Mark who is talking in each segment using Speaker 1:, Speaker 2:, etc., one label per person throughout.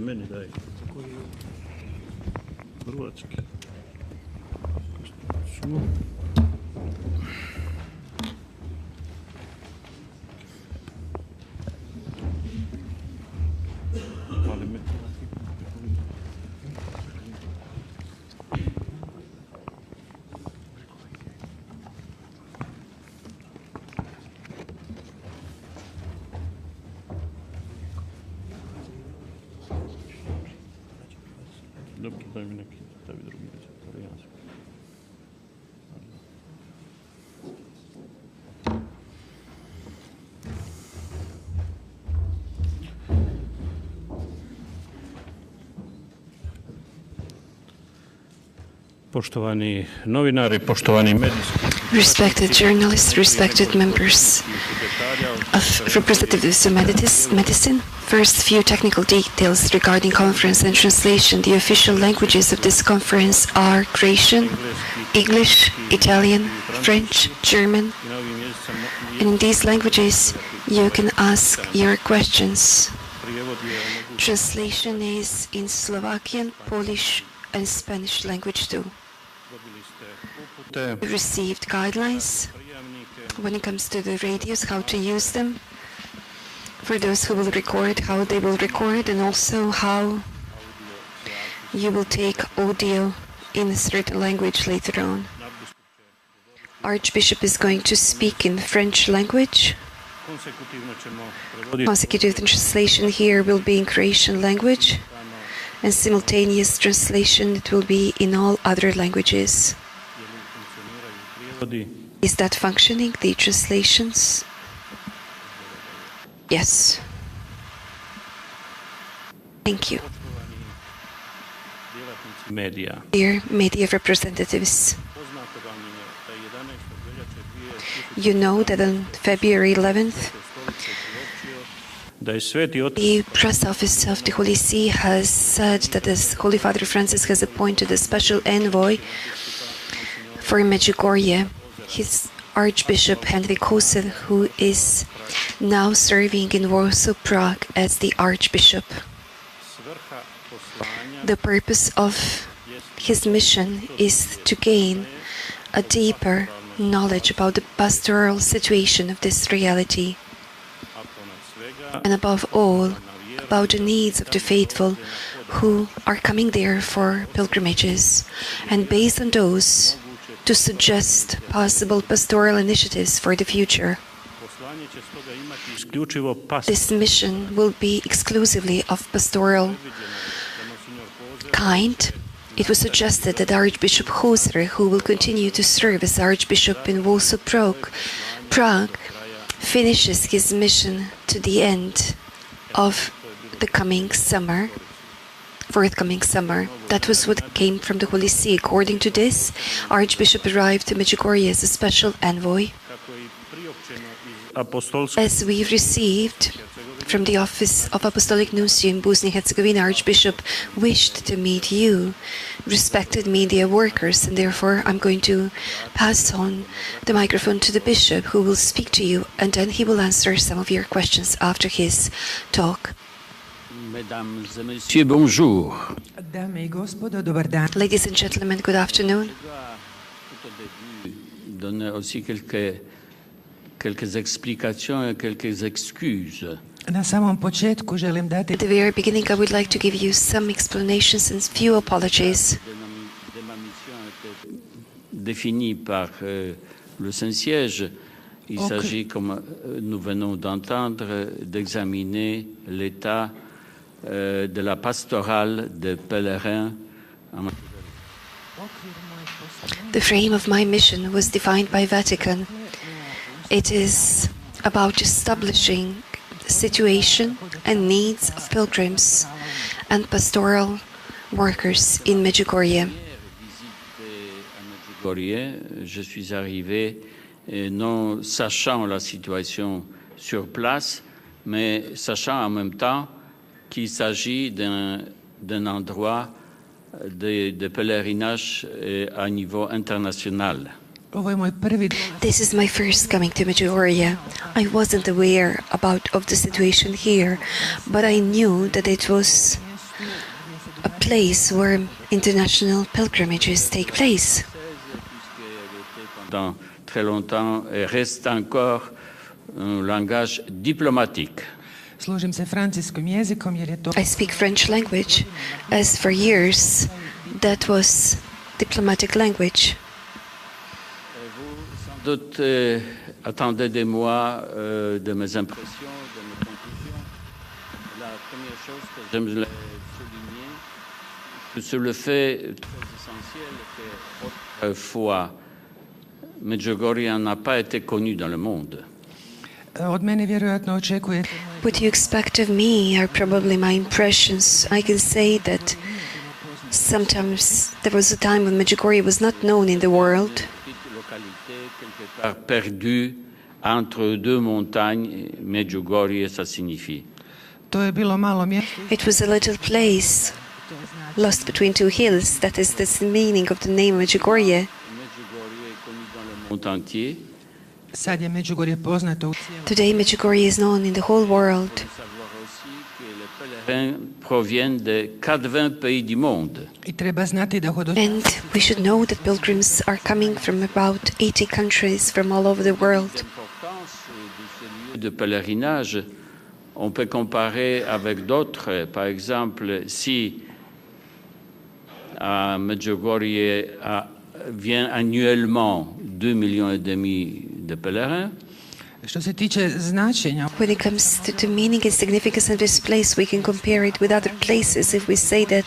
Speaker 1: meni daj. Hrvatski. Dobro, daj mi neki, tebi drugi italijanski. Poštovani novinari, poštovani medijski.
Speaker 2: Respected journalists, respected members of representatives of medicine. First, few technical details regarding conference and translation. The official languages of this conference are Croatian, English, Italian, French, German. And in these languages, you can ask your questions. Translation is in Slovakian, Polish, and Spanish language too. We received guidelines when it comes to the radios, how to use them, for those who will record, how they will record, and also how you will take audio in a certain language later on. Archbishop is going to speak in the French language. Consecutive translation here will be in Croatian language, and simultaneous translation it will be in all other languages. Is that functioning, the translations? Yes. Thank you. Dear media representatives, you know that on February 11th, the press office of the Holy See has said that as Holy Father Francis has appointed a special envoy for Medjugorje, his Archbishop Henrik Koser, who is now serving in Warsaw, Prague as the Archbishop. The purpose of his mission is to gain a deeper knowledge about the pastoral situation of this reality, and above all, about the needs of the faithful who are coming there for pilgrimages, and based on those, to suggest possible pastoral initiatives for the future. This mission will be exclusively of pastoral kind. It was suggested that Archbishop Koser, who will continue to serve as Archbishop in Warsaw, Prague, finishes his mission to the end of the forthcoming summer. That was what came from the Holy See. According to this, Archbishop arrived to Medjugorje as a special envoy. As we received from the Office of Apostolic Nuncio in Bosnia-Herzegovina, Archbishop wished to meet you, respected media workers, and therefore I'm going to pass on the microphone to the Bishop, who will speak to you, and then he will answer some of your questions after his talk.
Speaker 3: Mesdames et messieurs, bonjour.
Speaker 2: Ladies and gentlemen, good afternoon.
Speaker 3: Donner aussi quelques explications et quelques excuses.
Speaker 2: At the very beginning, I would like to give you some explanations and few apologies.
Speaker 3: Défini par le Saint-Siège, il s'agit, comme nous venons d'entendre, d'examiner l'état de la pastorale des pèlerins.
Speaker 2: The frame of my mission was defined by Vatican. It is about establishing the situation and needs of pilgrims and pastoral workers in Medjugorje.
Speaker 3: Je suis arrivé non sachant la situation sur place, mais sachant en même temps qu'il s'agit d'un endroit de pèlerinage à niveau international.
Speaker 2: This is my first coming to Medjugorje. I wasn't aware of the situation here, but I knew that it was place where international pilgrimages take place.
Speaker 3: Pendant très longtemps et reste encore un langage diplomatique.
Speaker 4: Služim se francuskim jezikom jer je to
Speaker 2: I speak French language, as for years that was diplomatic language.
Speaker 3: Sans doute attendez de moi de mes impressions, de mes conclusions. La première chose que j'aimerais souligner, c'est le fait très essentiel qu'autrefois, Medjugorje n'a pas été connu dans le monde.
Speaker 4: od mene vjerojatno očekujete.
Speaker 2: What you expect of me are probably my impressions. I can say that sometimes there was a time when Medjugorje was not known in the world.
Speaker 3: Petite localité quelque part perdue entre deux montagnes, Medjugorje, ça signifie.
Speaker 4: To je bilo malo mjesto.
Speaker 2: It was a little place lost between two hills. That is the meaning of the name Medjugorje.
Speaker 3: Medjugorje est connu dans le monde entier.
Speaker 4: Sad je Međugorje poznato u cijelom.
Speaker 2: Today Medjugorje is known in the whole world.
Speaker 3: Il faut savoir aussi que les pèlerins proviennent de 80 pays du monde.
Speaker 4: I treba znati da
Speaker 2: And we should know that pilgrims are coming from about 80 countries from all over the world.
Speaker 3: L'importance de ce lieu de pèlerinage, on peut comparer avec d'autres. Par exemple, si à Medjugorje vient annuellement 2,5 millions de pèlerins,
Speaker 4: Što se tiče značenja,
Speaker 2: When it comes to the meaning and significance of this place, we can compare it with other places if we say that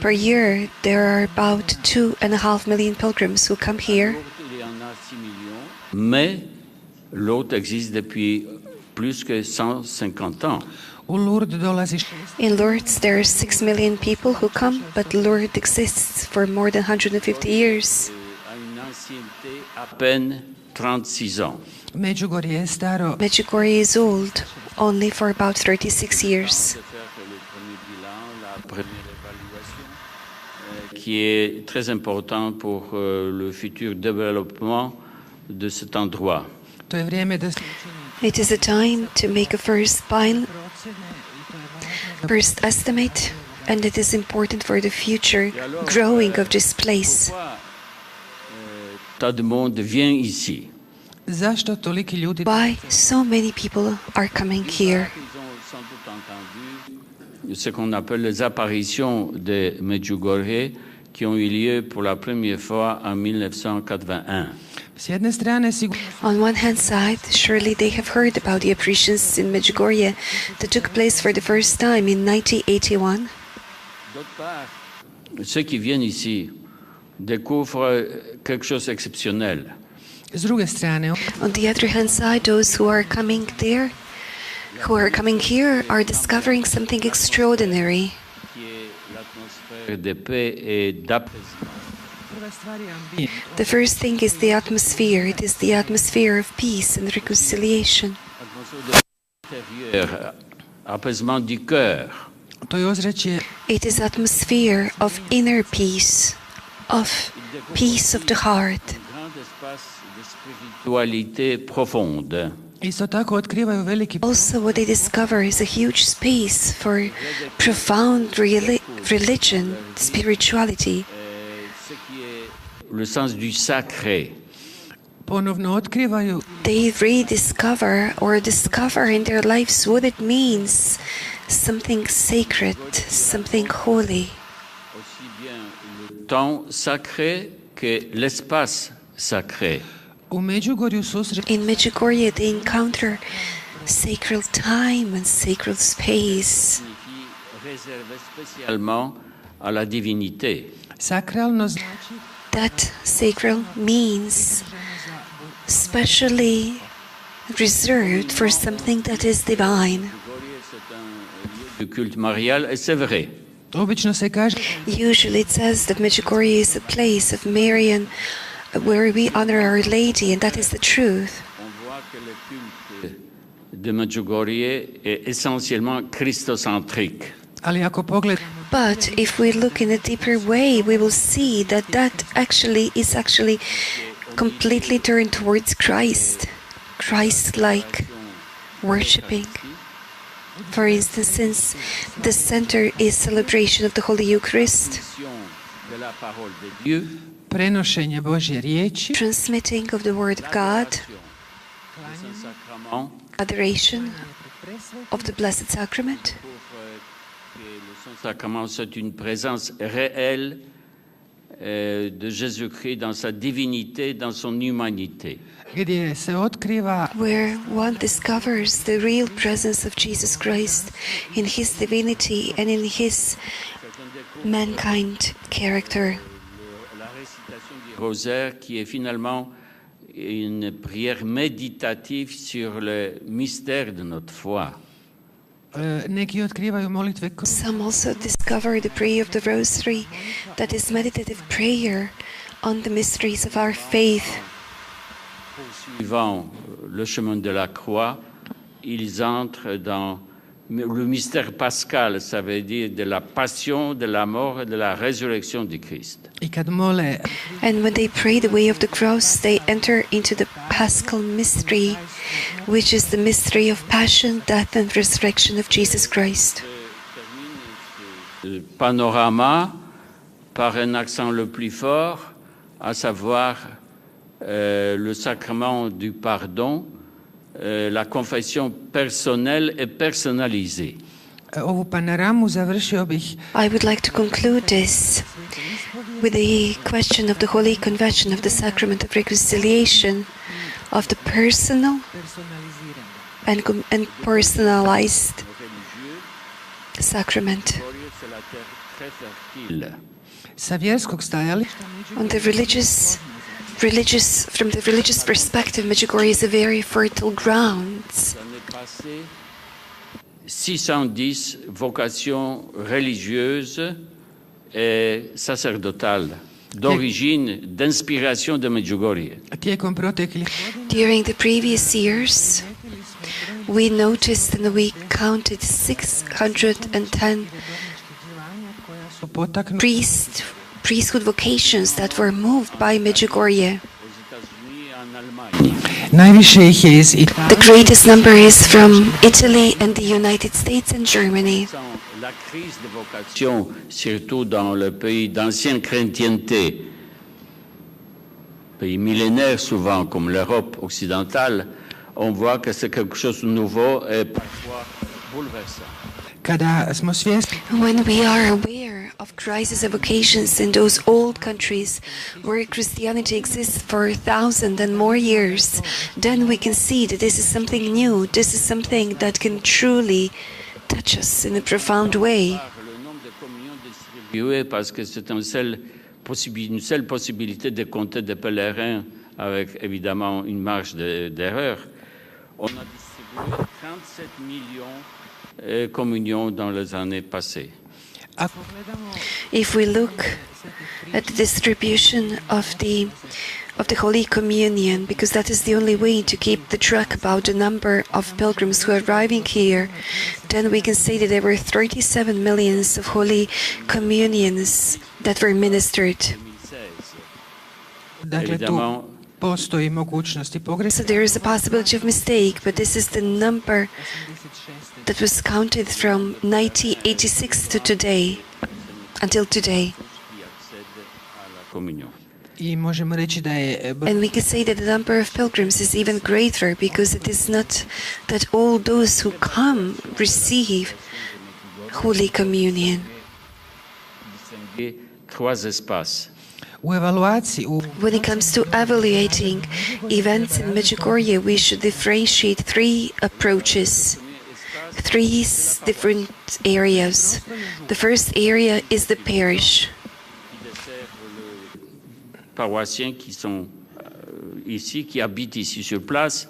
Speaker 2: per year there are about 2.5 million pilgrims who come here.
Speaker 3: il y en a 6 millions, mais l'autre existe depuis plus que 150 ans.
Speaker 4: u Lourdes dolazi 6.
Speaker 2: In Lourdes there are 6 million people who come, but Lourdes exists for more than 150 years.
Speaker 3: À une ancienneté à peine 36 ans.
Speaker 4: Međugorje je staro
Speaker 2: Medjugorje is old, only for about 36 years.
Speaker 3: De faire le premier bilan, la première évaluation, qui est très important pour le futur développement de cet endroit.
Speaker 4: To je vrijeme da se učini
Speaker 2: It is a time to make a first
Speaker 4: procjene i to je važno za
Speaker 2: first estimate, and it is important for the future growing of this place.
Speaker 3: Pourquoi tant de monde vient ici?
Speaker 4: zašto toliki ljudi.
Speaker 2: Why so many people are coming here?
Speaker 3: Ils ont sans doute entendu ce qu'on appelle les apparitions de Medjugorje qui ont eu lieu pour la première fois en 1981.
Speaker 4: S jedne strane sigurno
Speaker 2: On one hand side, surely they have heard about the apparitions in Medjugorje that took place for the first time in 1981.
Speaker 3: D'autre part, ceux qui viennent ici découvrent quelque chose d'exceptionnel.
Speaker 4: s druge strane
Speaker 2: On the other hand side, those who are coming there, who are coming here, are discovering something extraordinary.
Speaker 3: Qui est l'atmosphère de paix et d'apaisement.
Speaker 4: prva stvar je ambijent.
Speaker 2: The first thing is the atmosphere. It is the atmosphere of peace and reconciliation.
Speaker 3: Atmosphère de l'intérieur, apaisement du cœur.
Speaker 4: To je ozračje
Speaker 2: It is atmosphere of inner peace, of peace of the heart.
Speaker 3: Un grand espace de spiritualité profonde.
Speaker 4: isto tako otkrivaju veliki
Speaker 2: Also, what they discover is a huge space for profound religion, spirituality.
Speaker 3: Ce qui est le sens du sacré.
Speaker 4: ponovno otkrivaju
Speaker 2: They rediscover or discover in their lives what it means, something sacred, something holy.
Speaker 3: Aussi bien le temps sacré que l'espace sacré.
Speaker 4: u Međugorju susret
Speaker 2: In Medjugorje, they encounter sacred time and sacred space.
Speaker 3: Signifie réservé spécialement à la divinité.
Speaker 4: sakralno znači
Speaker 2: That sacred means specially reserved for something that is divine.
Speaker 3: Medjugorje, c'est un lieu de culte marial et c'est vrai.
Speaker 4: obično se kaže
Speaker 2: Usually it says that Medjugorje is a place of Marian where we honor Our Lady, and that is the truth.
Speaker 3: On voit que le culte de Medjugorje est essentiellement christocentrique.
Speaker 4: ali ako pogledamo
Speaker 2: But if we look in a deeper way, we will see that that actually is completely turned towards Christ, Christ-like worshipping. For instance, since the center is celebration of the Holy Eucharist,
Speaker 3: de la parole de Dieu,
Speaker 4: prenošenje Božje riječi,
Speaker 2: transmitting of the Word of God,
Speaker 3: le Saint-Sacrement,
Speaker 2: adoration of the Blessed Sacrament,
Speaker 3: pour que le Saint-Sacrement soit une présence réelle de Jésus-Christ dans sa divinité, dans son humanité.
Speaker 4: gdje se otkriva
Speaker 2: where one discovers the real presence of Jesus Christ in His divinity and in His mankind character.
Speaker 3: La récitation du rosaire qui est finalement une prière méditative sur le mystère de notre foi.
Speaker 4: neki otkrivaju molitve
Speaker 2: Some also discover the prayer of the Rosary, that is meditative prayer on the mysteries of our faith.
Speaker 3: Suivant le chemin de la croix, ils entrent dans le mystère pascal, ça veut dire de la passion, de la mort et de la résurrection du Christ.
Speaker 4: i kad mole
Speaker 2: And when they pray the way of the cross, they enter into the Paschal mystery, which is the mystery of passion, death, and resurrection of Jesus Christ.
Speaker 3: Le panorama par un accent le plus fort, à savoir le sacrement du pardon, la confession personnelle et personnalisée.
Speaker 4: ovu panoramu završio bih
Speaker 2: I would like to conclude this with the question of the Holy Convention of the Sacrament of Reconciliation, of the personal and personalized sacrament.
Speaker 3: C'est la terre très fertile.
Speaker 4: sa vjerskog stajališta.
Speaker 2: On the from the religious perspective, Medjugorje is a very fertile ground.
Speaker 3: L'année passée, 610 vocations religieuses et sacerdotales d'origine, d'inspiration de Medjugorje.
Speaker 4: Tijekom proteklih
Speaker 2: During the previous years, we noticed and we counted 610
Speaker 4: su potaknuti
Speaker 2: priesthood vocations that were moved by Medjugorje.
Speaker 3: Aux États-Unis et en Allemagne.
Speaker 4: najviše ih je iz
Speaker 2: The
Speaker 4: Italije,
Speaker 2: greatest number is from Italy and the United States and Germany.
Speaker 3: La crise de vocation, surtout dans le pays d'ancienne chrétienté, pays millénaires souvent comme l'Europe occidentale, on voit que c'est quelque chose de nouveau et parfois bouleversant.
Speaker 4: kada smo svjesni
Speaker 2: When we are aware of crisis of vocations in those old countries where Christianity exists for 1,000 and more years, then we can see that this is something new. This is something that can truly touch us in a profound way.
Speaker 3: Le nombre de communions distribuées, parce que c'est une seule possibilité de compter des pèlerins avec évidemment une marge d'erreur. On a distribué 37 millions communions dans les années passées.
Speaker 4: ako gledamo
Speaker 2: If we look at the distribution of the Holy Communion, because that is the only way to keep the track about the number of pilgrims who are arriving here, then we can say that there were 37 millions of Holy Communions that were ministered.
Speaker 3: 2016.
Speaker 4: dakle tu
Speaker 3: Évidemment,
Speaker 4: postoji mogućnosti pogreške.
Speaker 2: So there is a possibility of mistake, but this is the number that was counted from 1986 to today, until today.
Speaker 3: qui accèdent à la communion.
Speaker 4: I možemo reći da je
Speaker 2: And we can say that the number of pilgrims is even greater, because it is not that all those who come receive Holy Communion.
Speaker 3: Distinguer trois espaces.
Speaker 4: u evaluaciji
Speaker 2: When it comes to evaluating events in Medjugorje, we should differentiate three approaches, three different areas. The first area is the parish.
Speaker 3: Paroissiens qui sont ici, qui habitent ici sur place,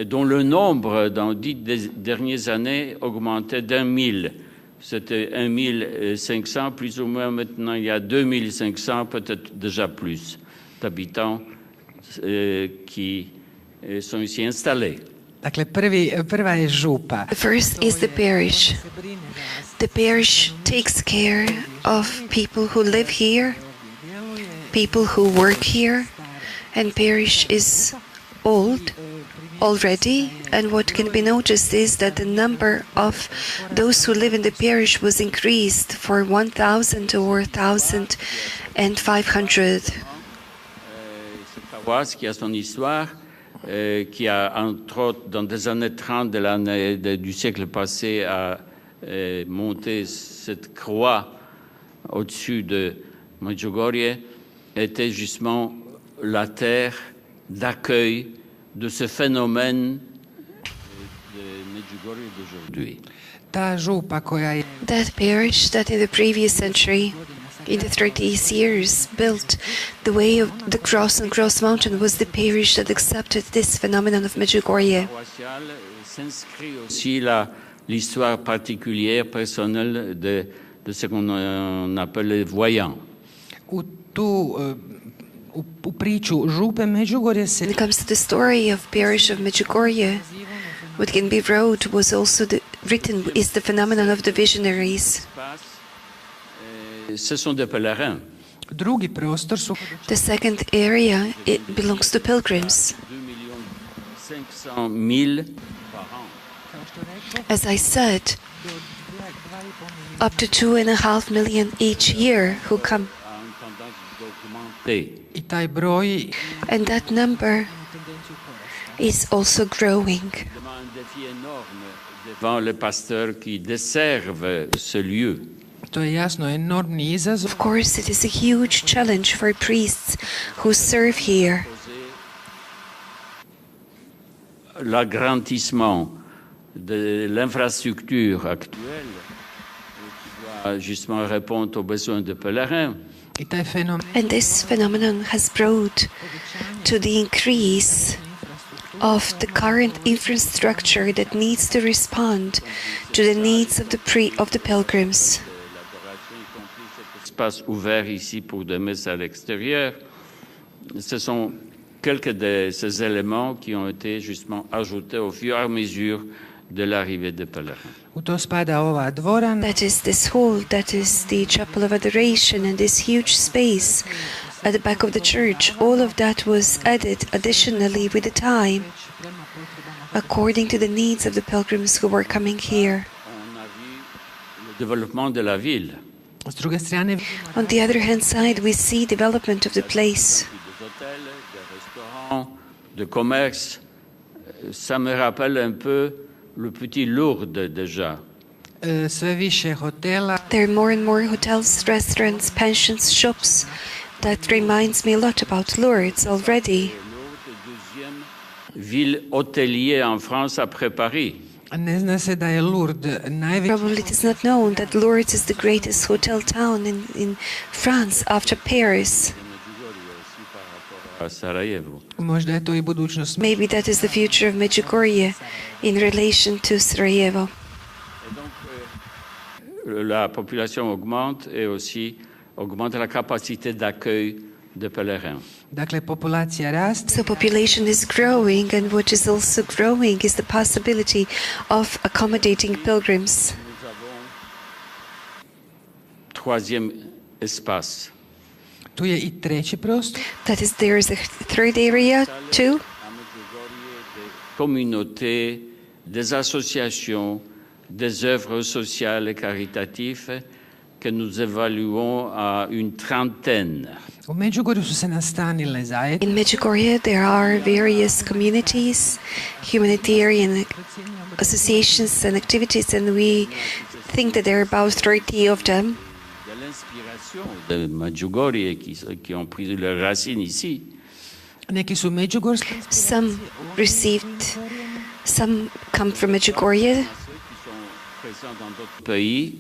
Speaker 3: dont le nombre dans 10 dernières années augmentait d'1 000. C'était 1 500, plus ou moins maintenant il y a 2 500, peut-être déjà plus, d'habitants qui sont ici installés.
Speaker 4: dakle prva je župa.
Speaker 2: The first is the parish. The parish takes care of people who live here, people who work here, and parish is old. already, and what can be noticed is that the number of those who live in the parish was increased for 1,000 or 1,500.
Speaker 3: Cette paroisse qui a son histoire, qui a, entre autres, dans des années 30 du siècle passé, a monté cette croix au-dessus de Medjugorje, était justement la terre d'accueil de ce phénomène de Medjugorje d'aujourd'hui.
Speaker 4: Ta župa koja je
Speaker 2: That parish that in the previous century, in the 30th years, built the way of the cross on Cross Mountain was the parish that accepted this phenomenon of Medjugorje.
Speaker 3: Paroissiale s'inscrit aussi l'histoire particulière, personnelle de ce qu'on appelle les voyants.
Speaker 4: u tu u priču župe Međugorje se
Speaker 2: When it comes to the story of parish of Medjugorje, what can be written is the phenomenon of the visionaries.
Speaker 3: Ce sont des pèlerins.
Speaker 4: drugi prostor su
Speaker 2: The second area, it belongs to pilgrims.
Speaker 3: 2,500,000 par an.
Speaker 2: As I said, up to 2.5 million each year who come.
Speaker 3: A une tendance d'augmenter.
Speaker 4: i taj broj
Speaker 2: And that number is also growing.
Speaker 3: Devant un défi énorme devant les pasteurs qui desservent ce lieu.
Speaker 4: to je jasno enormni izazov
Speaker 2: Of course, it is a huge challenge for priests who serve here.
Speaker 3: L'agrandissement de l'infrastructure actuelle qui doit justement répondre aux besoins des pèlerins.
Speaker 4: i taj fenomen
Speaker 2: And this phenomenon has brought to the increase of the current infrastructure that needs to respond to the needs of the pilgrims.
Speaker 3: L'adoration, y compris cet espace ouvert ici pour des messes à l'extérieur, ce sont quelques de ces éléments qui ont été justement ajoutés au fur et à mesure de l'arrivée des pèlerins.
Speaker 4: u to spada ova dvorana
Speaker 2: That is this hall, that is the chapel of adoration, and this huge space at the back of the church. All of that was added additionally with the time, according to the needs of the pilgrims who were coming here.
Speaker 3: On a vu le développement de la ville,
Speaker 4: s druge strane
Speaker 2: On the other hand side, we see development of the place.
Speaker 3: des hôtels, des restaurants, de commerce. Ça me rappelle un peu le petit Lourdes déjà.
Speaker 4: sve više hotela
Speaker 2: There are more and more hotels, restaurants, pensions, shops. That reminds me a lot about Lourdes already.
Speaker 3: Lourdes, deuxième ville hôtelière en France après Paris.
Speaker 4: ne zna se da je Lourdes najveći
Speaker 2: Probably it is not known that Lourdes is the greatest hotel town in France after Paris.
Speaker 3: À Sarajevo.
Speaker 4: možda je to i budućnost
Speaker 2: Maybe that is the future of Medjugorje in relation to Sarajevo.
Speaker 3: Et donc, la population augmente et aussi augmente la capacité d'accueil des pèlerins.
Speaker 4: dakle populacija raste
Speaker 2: So population is growing, and what is also growing is the possibility of accommodating pilgrims.
Speaker 3: Nous avons troisième espace.
Speaker 4: tu je i treći prostor
Speaker 2: That is, there is a third area too.
Speaker 3: À Medjugorje, des communautés, des associations, des œuvres sociales et caritatives que nous évaluons à une trentaine.
Speaker 4: u Međugorju su se nastanile zajednice
Speaker 2: In Medjugorje, there are various communities, humanitarian associations and activities, and we think that there are about 30 of them.
Speaker 3: De l'inspiration de Medjugorje qui ont pris leurs racines ici.
Speaker 4: neki su međugorski
Speaker 2: Some come from Medjugorje.
Speaker 3: Ceux qui sont présents dans d'autres pays,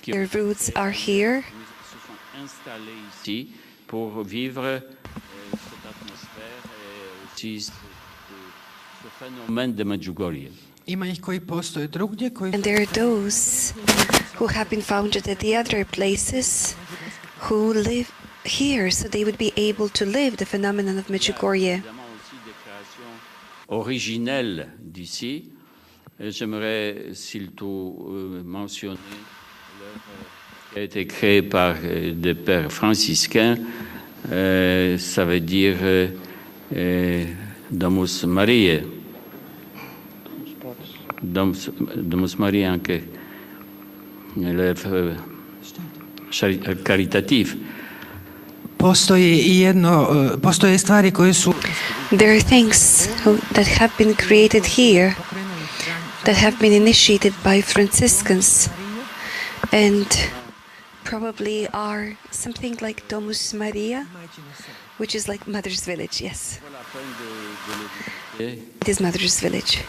Speaker 3: qui
Speaker 2: Their roots are here.
Speaker 3: se sont installés ici pour vivre cette atmosphère et aussi ce phénomène de Medjugorje.
Speaker 4: ima ih koji postoje drugdje koji
Speaker 2: And there are those who have been founded at the other places who live here, so they would be able to live the phenomenon of Medjugorje.
Speaker 3: Évidemment aussi des créations originelles d'ici. Et j'aimerais surtout mentionner l'œuvre qui a été créée par des pères franciscains. Ça veut dire Domus Mariae. Domus Maria è anche caritativ.
Speaker 4: Postoje stvari koje su
Speaker 2: There are things that have been created here, that have been initiated by Franciscans, and probably are something like Domus Maria, which is like Mother's Village, yes. It is Mother's Village.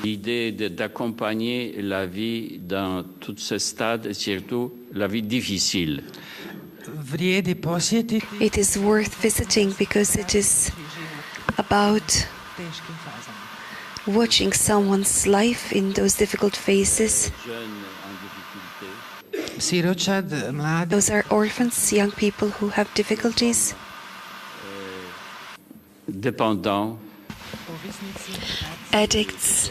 Speaker 3: L'idée d'accompagner la vie dans tous ces stades et surtout la vie difficile.
Speaker 4: vrijedi posjetiti
Speaker 2: It is worth visiting because it is about
Speaker 4: teškim fazama.
Speaker 2: watching someone's life in those difficult phases.
Speaker 4: Siročad, mladi,
Speaker 2: Those are orphans, young people who have difficulties,
Speaker 3: Dépendants,
Speaker 2: addicts,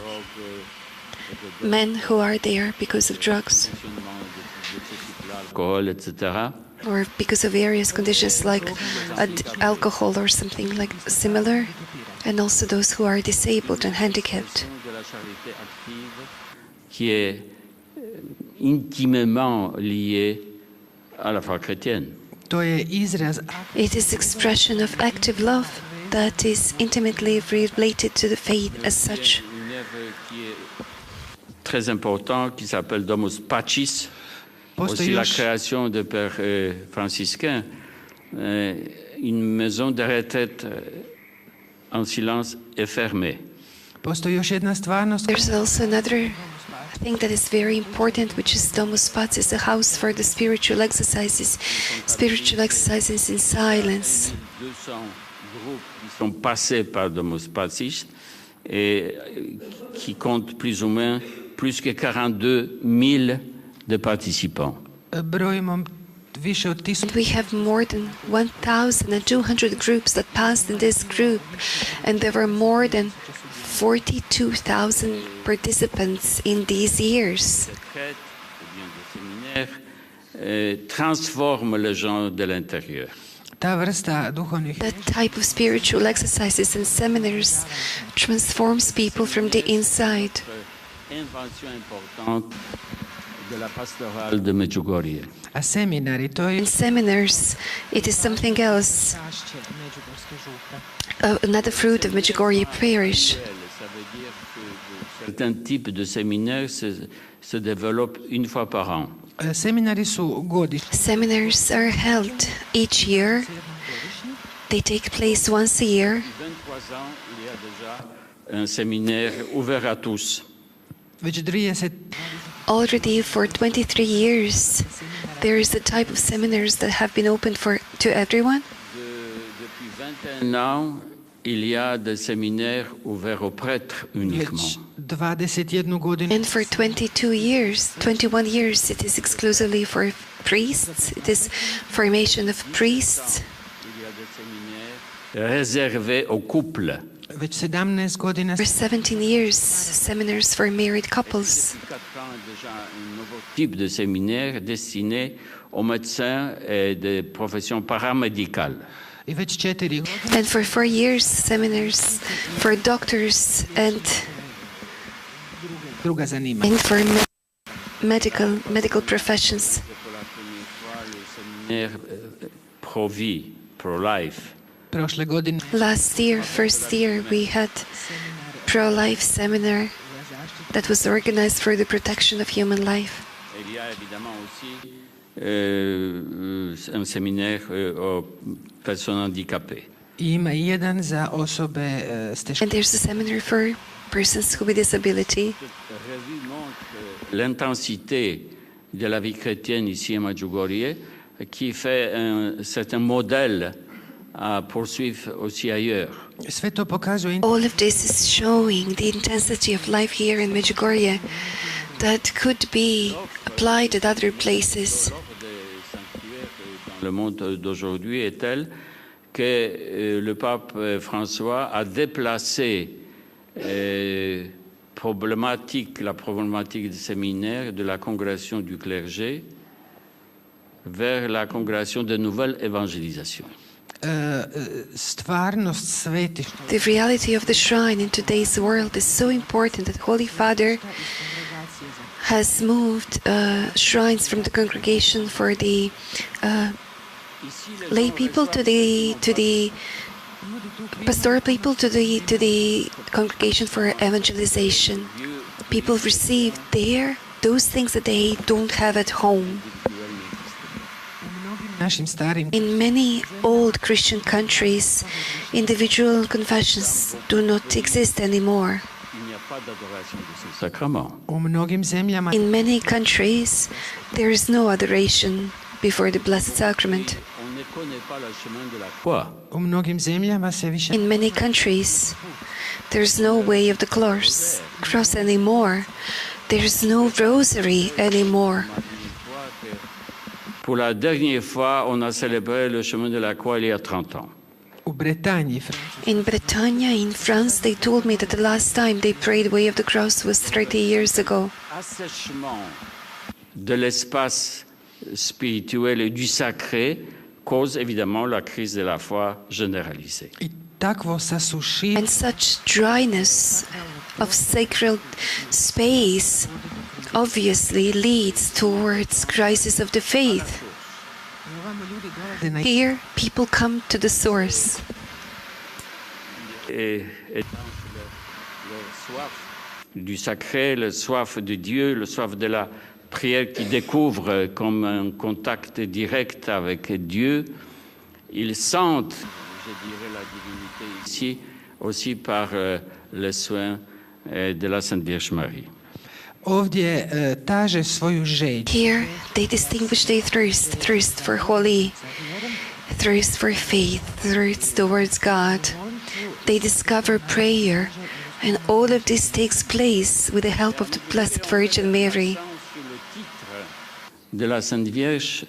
Speaker 2: men who are there because of drugs
Speaker 3: alcool, etc.
Speaker 2: or because of various conditions like alcohol or something like similar, and also those who are disabled and handicapped.
Speaker 3: De la charité active qui est intimement liée à la foi chrétienne.
Speaker 4: to je izraz
Speaker 2: It is expression of active love that is intimately related to the faith as such.
Speaker 3: Une œuvre qui est très importante qui s'appelle Domus Pacis,
Speaker 4: Postoji
Speaker 3: aussi la
Speaker 4: još-
Speaker 3: création de pères franciscains, une maison de retraite en silence et fermée.
Speaker 4: Postoji još jedna stvarnost
Speaker 2: There's also another thing that is very important, which is Domus Pacis, a house for the spiritual exercises in silence.
Speaker 3: 200 groupes qui sont passés par Domus Pacis et qui comptent plus ou moins plus que 42 000 de participants.
Speaker 4: brojimo više od 1000
Speaker 2: We have more than 1,200 groups that passed in this group, and there were more than 42,000 participants in these years.
Speaker 3: Retraite, ou bien de séminaires, transforme les gens de l'intérieur.
Speaker 4: ta vrsta duhovnih
Speaker 2: That type of spiritual exercises and seminars transforms people from the inside.
Speaker 3: Invention importante de la pastorale de Medjugorje.
Speaker 4: a seminari to je
Speaker 2: In seminars, it is something else,
Speaker 4: Rašće Međugorske župe.
Speaker 2: another fruit of Medjugorje Parish.
Speaker 3: Ça veut dire que certains types de séminaires se développent une fois par an.
Speaker 4: Seminari su godišnji.
Speaker 2: Seminars are held each year. They take place once a year.
Speaker 3: 23 ans, il y a déjà un séminaire ouvert à tous.
Speaker 4: Već 30
Speaker 2: Already for 23 years, there is a type of seminars that have been opened to everyone.
Speaker 3: Depuis 21 ans, il y a des séminaires ouverts aux prêtres uniquement.
Speaker 4: već 21 godinu
Speaker 2: And for 21 years, it is exclusively for priests. It is formation of priests.
Speaker 3: Il y a des séminaires réservés aux couples.
Speaker 4: već 17 godina
Speaker 2: For 17 years, seminars for married couples.
Speaker 3: 4 ans déjà un nouveau type de séminaire destiné aux médecins et des professions paramédicales.
Speaker 4: i već 4 godine
Speaker 2: And for 4 years, seminars for doctors and
Speaker 4: druga zanimanja.
Speaker 2: for medical professions.
Speaker 3: Pour la première fois, le séminaire pro-vie, pro-life.
Speaker 4: Prošle godine
Speaker 2: Last year, first year, we had pro-life seminar that was organized for the protection of human life.
Speaker 3: Il y a évidemment aussi un séminaire aux personnes handicapées.
Speaker 4: i ima i jedan za osobe s teškoćama.
Speaker 2: And there's a seminar for persons with disability.
Speaker 3: Cette revue montre l'intensité de la vie chrétienne ici à Medjugorje, qui fait un certain modèle à poursuivre aussi ailleurs.
Speaker 4: Sve to pokazuje
Speaker 2: All of this is showing the intensity of life here in Medjugorje that could be applied at other places.
Speaker 3: L'offre des sanctuaires dans le monde d'aujourd'hui est telle que le pape François a déplacé la problématique des séminaires de la congrégation du clergé vers la congrégation de nouvelle évangélisation.
Speaker 4: stvarnost svetišta
Speaker 2: The reality of the shrine in today's world is so important that Holy Father has moved shrines from the congregation for the lay people to the pastoral people to the congregation for evangelization. People receive there those things that they don't have at home.
Speaker 4: našim starim
Speaker 2: In many old Christian countries, individual confessions do not exist anymore.
Speaker 3: Il n'y a pas d'adoration de ce sacrement.
Speaker 4: u mnogim zemljama
Speaker 2: In many countries, there is no adoration before the Blessed Sacrament.
Speaker 3: On ne connaît pas le chemin de la croix.
Speaker 4: u mnogim zemljama se više
Speaker 2: In many countries, there's no way of the cross anymore. There's no rosary anymore.
Speaker 3: Pour la dernière fois, on a célébré le chemin de la croix il y a 30 ans.
Speaker 4: u Bretanji
Speaker 2: In Bretagne, in France, they told me that the last time they prayed Way of the Cross was 30 years ago.
Speaker 3: Assèchement de l'espace spirituel et du sacré cause évidemment la crise de la foi généralisée.
Speaker 4: i takvo sasušivanje
Speaker 2: And such dryness of sacred space obviously leads towards crisis of the faith. Here, people come to the source.
Speaker 3: Et le soif du sacré, le soif de Dieu, le soif de la prière qui découvre comme un contact direct avec Dieu, ils sentent, je dirais, la divinité ici aussi par le soin de la Sainte Vierge Marie.
Speaker 4: ovdje taže svoju želju.
Speaker 2: Here, they distinguish their thirst for holy, thirst for faith, thirst towards God. They discover prayer, and all of this takes place with the help of the Blessed Virgin Mary.
Speaker 3: Sur le titre de la Sainte Vierge,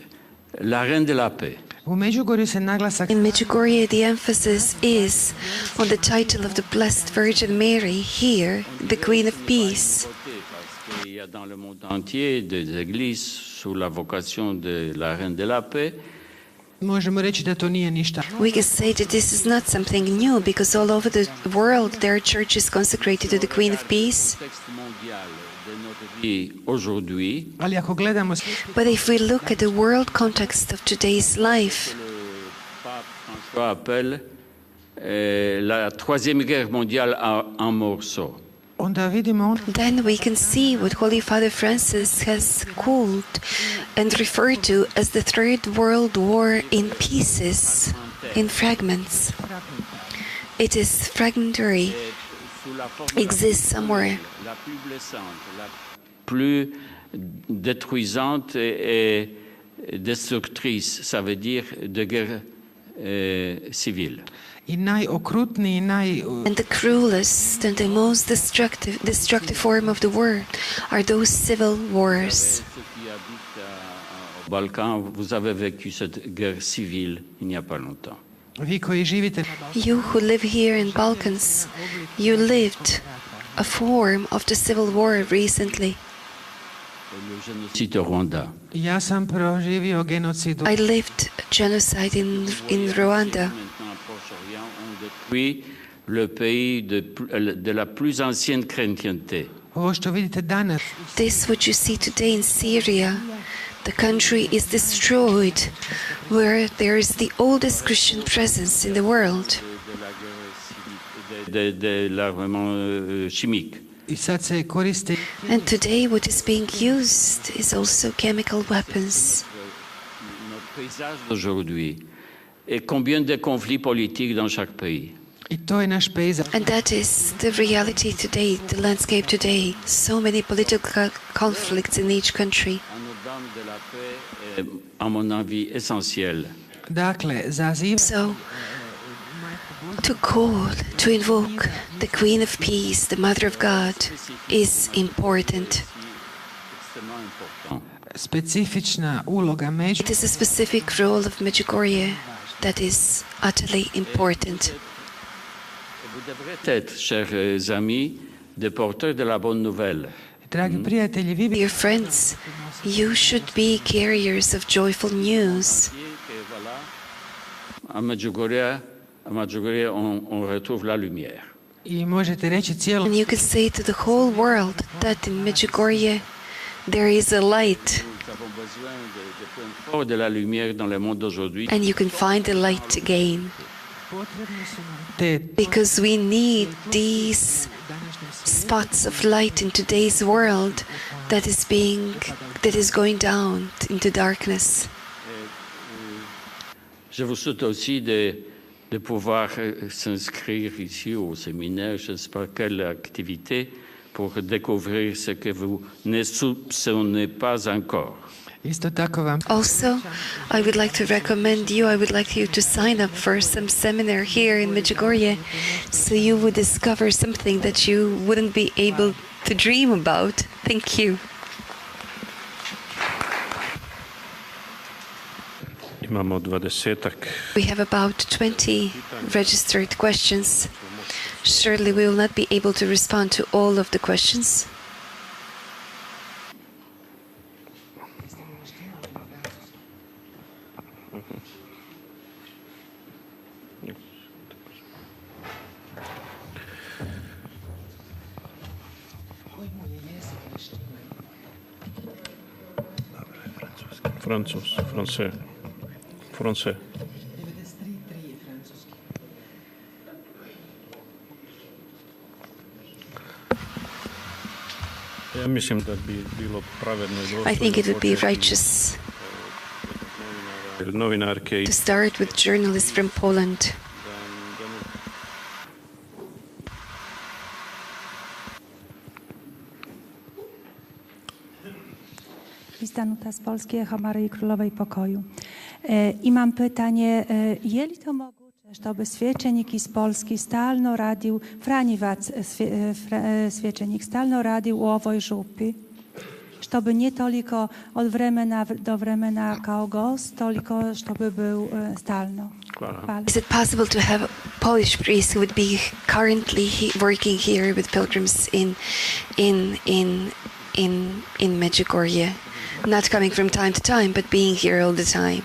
Speaker 3: la Reine de la Paix.
Speaker 4: U Međugorju se naglasak
Speaker 2: In Medjugorje, the emphasis is on the title of the Blessed Virgin Mary, here, the Queen of Peace.
Speaker 3: Parce qu'il y a dans le monde entier des églises sous la vocation de la Reine de la Paix.
Speaker 4: možemo reći da to nije ništa.
Speaker 2: We can say that this is not something new because all over the world there are churches consecrated to the Queen of Peace.
Speaker 3: Le texte mondial de notre vie aujourd'hui,
Speaker 4: Ali ako gledamo
Speaker 2: But if we look at the world context of today's life,
Speaker 3: le pape François appelle la Troisième Guerre mondiale en morceaux.
Speaker 4: onda vidimo
Speaker 2: then we can see what Holy Father Francis has called and referred to as the Third World War in pieces, in fragments. It is fragmentary,
Speaker 3: Sous la forme
Speaker 2: exists somewhere.
Speaker 3: la plus blessante, la plus détruisante et destructrice, ça veut dire de guerre civile.
Speaker 4: i najokrutniji,
Speaker 2: And the cruelest and the most destructive form of the war are those civil wars.
Speaker 3: Ceux qui habitent au Balkan, vous avez vécu cette guerre civile il n'y a pas longtemps.
Speaker 4: vi koji živite
Speaker 2: You who live here in Balkans, you lived a form of the civil war recently.
Speaker 3: Le génocide au Rwanda.
Speaker 4: ja sam proživio genocid
Speaker 2: I lived genocide in Rwanda.
Speaker 3: Maintenant, Proche-Orient ont détruit le pays de la plus ancienne chrétienté.
Speaker 4: ovo što vidite danas
Speaker 2: This, what you see today in Syria, the country is destroyed, where there is the oldest Christian presence in the world.
Speaker 3: De l'armement chimique.
Speaker 4: i sad se koriste
Speaker 2: And today, what is being used is also chemical weapons.
Speaker 3: Notre paysage d'aujourd'hui et combien de conflits politiques dans chaque pays.
Speaker 4: i to je naš pejzaž.
Speaker 2: And that is the reality today, the landscape today. So many political conflicts in each country.
Speaker 3: À Notre-Dame de la Paix est, à mon avis, essentiel.
Speaker 4: Dakle, zaziva
Speaker 2: So, to call, to invoke the Queen of Peace, the Mother of God, is important.
Speaker 3: Extrêmement important.
Speaker 4: specifična uloga među
Speaker 2: It is a specific role of Medjugorje that is utterly important.
Speaker 3: Vous devrez être, chers amis, des porteurs de la bonne nouvelle.
Speaker 4: dragi prijatelji, vi bi
Speaker 2: Dear friends, you should be carriers of joyful news.
Speaker 3: Que voilà, à Medjugorje, on retrouve la lumière.
Speaker 4: I možete reći cijelo
Speaker 2: And you could say to the whole world that in Medjugorje there is a light,
Speaker 3: Nous avons besoin de points forts de la lumière dans le monde d'aujourd'hui.
Speaker 2: and you can find the light again.
Speaker 4: potrebne su nam te
Speaker 2: Because we need these
Speaker 4: današnje
Speaker 2: spots of light in today's world that is going down into darkness.
Speaker 3: Je vous souhaite aussi de pouvoir s'inscrire ici au séminaire, je ne sais pas quelle activité, pour découvrir ce que vous ne soupçonnez pas encore.
Speaker 4: Isto tako vam
Speaker 2: Also, I would like to recommend you, I would like you to sign up for some seminar here in Medjugorje so you would discover something that you wouldn't be able to dream about. Thank you.
Speaker 1: Imamo 20-ak.
Speaker 2: We have about 20 registered questions. Surely we will not be able to respond to all of the questions.
Speaker 1: Francúz, français. Ja mislim da bi bilo pravedno i dostojno
Speaker 2: I think it would be
Speaker 1: početi
Speaker 2: righteous
Speaker 1: novinarke i
Speaker 2: to start with journalists from Poland.
Speaker 5: Danuta z Polski, Echo Maryi Królowej Pokoju. I mam pytanie, je li to moguće чтобы svećenik iz Polski stalno radio, Franjevac svećenik, stalno radio u ovoj župi? Чтобы nie toliko od vremena do vremena kao gost, toliko чтобы był stalno. Hvala.
Speaker 2: Is it possible to have a Polish priest who would be currently working here with pilgrims in Medjugorje, not coming from time to time, but being here all the time?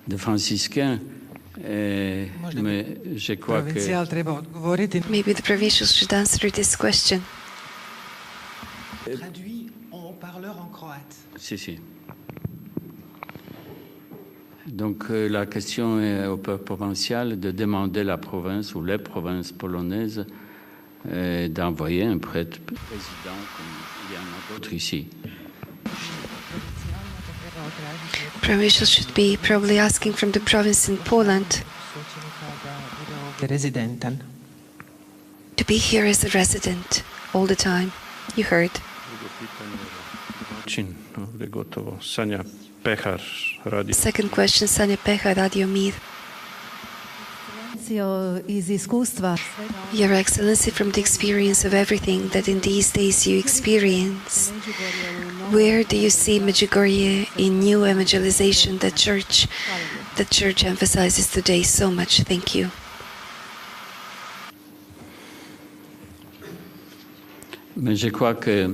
Speaker 3: De franciscains, mais je crois que
Speaker 4: provincijal treba odgovoriti.
Speaker 2: Maybe the provincial should answer this question.
Speaker 4: Traduit en parleur en croate.
Speaker 3: si. Donc la question est au peuple provincial de demander la province ou les provinces polonaises d'envoyer un prêtre président, comme il y en a d'autres ici.
Speaker 2: Provincial should be probably asking from the province in Poland
Speaker 4: Rezidentan.
Speaker 2: to be here as a resident all the time. You heard.
Speaker 1: Drugo pitanje, način, ovdje gotovo. Sanja Pehar radi.
Speaker 2: Second question, Sanja Pehar, Radio Mir.
Speaker 6: Iz iskustva
Speaker 2: Your Excellency, from the experience of everything that in these days you experience, where do you see Medjugorje in new evangelization that church emphasizes today so much? Thank you.
Speaker 3: Mais je crois que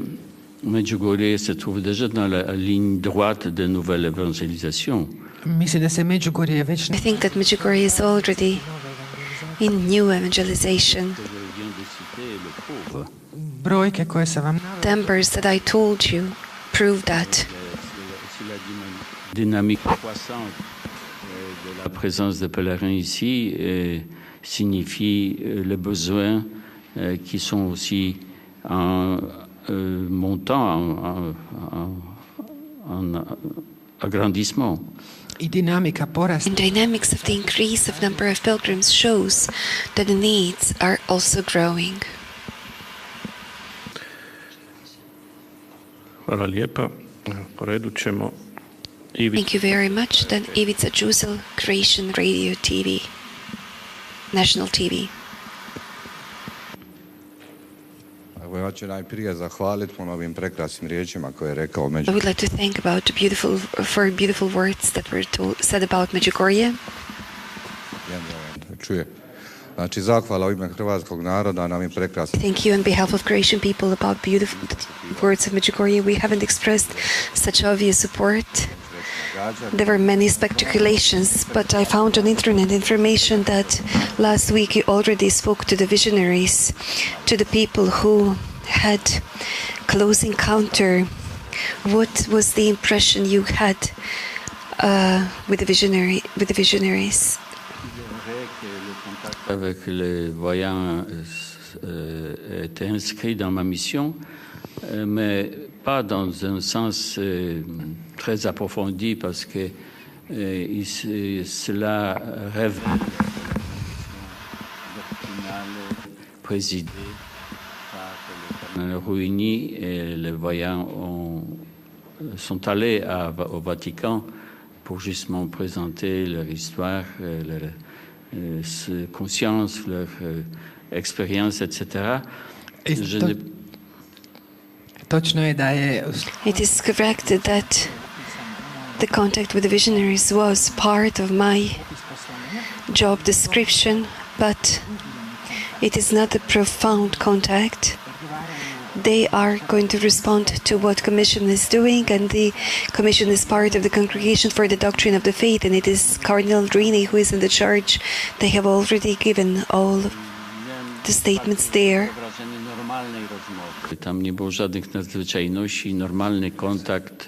Speaker 3: Medjugorje se trouve déjà dans la ligne droite de nouvelle évangélisation.
Speaker 4: Mislim da se Međugorje već
Speaker 2: I think that Medjugorje is already in new evangelization.
Speaker 3: Que je viens de citer le prouve.
Speaker 4: brojke koje sam vam navela.
Speaker 2: The numbers that I told you prove that.
Speaker 3: Si la dynamique croissante de la présence des pèlerins ici signifie les besoins qui sont aussi en montant, en agrandissement.
Speaker 4: I dinamika porasta.
Speaker 2: And dynamics of the increase of number of pilgrims shows that the needs are also growing.
Speaker 1: Hvala lijepa. Po redu ćemo
Speaker 2: Thank you very much. Then Ivica Đuzel, Croatian Radio TV, National TV.
Speaker 7: Evo ja ću najprije zahvaliti po ovim prekrasnim riječima koje je rekao
Speaker 2: I would like to thank about for beautiful words that were said about Medjugorje.
Speaker 7: čuje. Znači zahvala u ime hrvatskog naroda na ovim prekrasnim
Speaker 2: Thank you on behalf of Croatian people about beautiful words of Medjugorje. We haven't expressed such obvious support There were many speculations, but I found on internet information that last week you already spoke to the visionaries, to the people who had close encounter. What was the impression you had with the visionaries?
Speaker 3: Avec les voyants était inscrit dans ma mission, mais pas dans un sens très approfondi parce que cela rêve présidé par le Rouini et les voyants sont allés au Vatican pour justement présenter leur histoire, leur conscience, leur expérience, etc.
Speaker 4: Točno je da je
Speaker 2: It is correct that the contact with the visionaries was part of my job description, but it is not a profound contact. They are going to respond to what Commission is doing, and the Commission is part of the Congregation for the Doctrine of the Faith, and it is Cardinal Rini who is in the charge. They have already given all the statements there.
Speaker 3: Tam nie było żadnych nadzwyczajności, normalny kontakt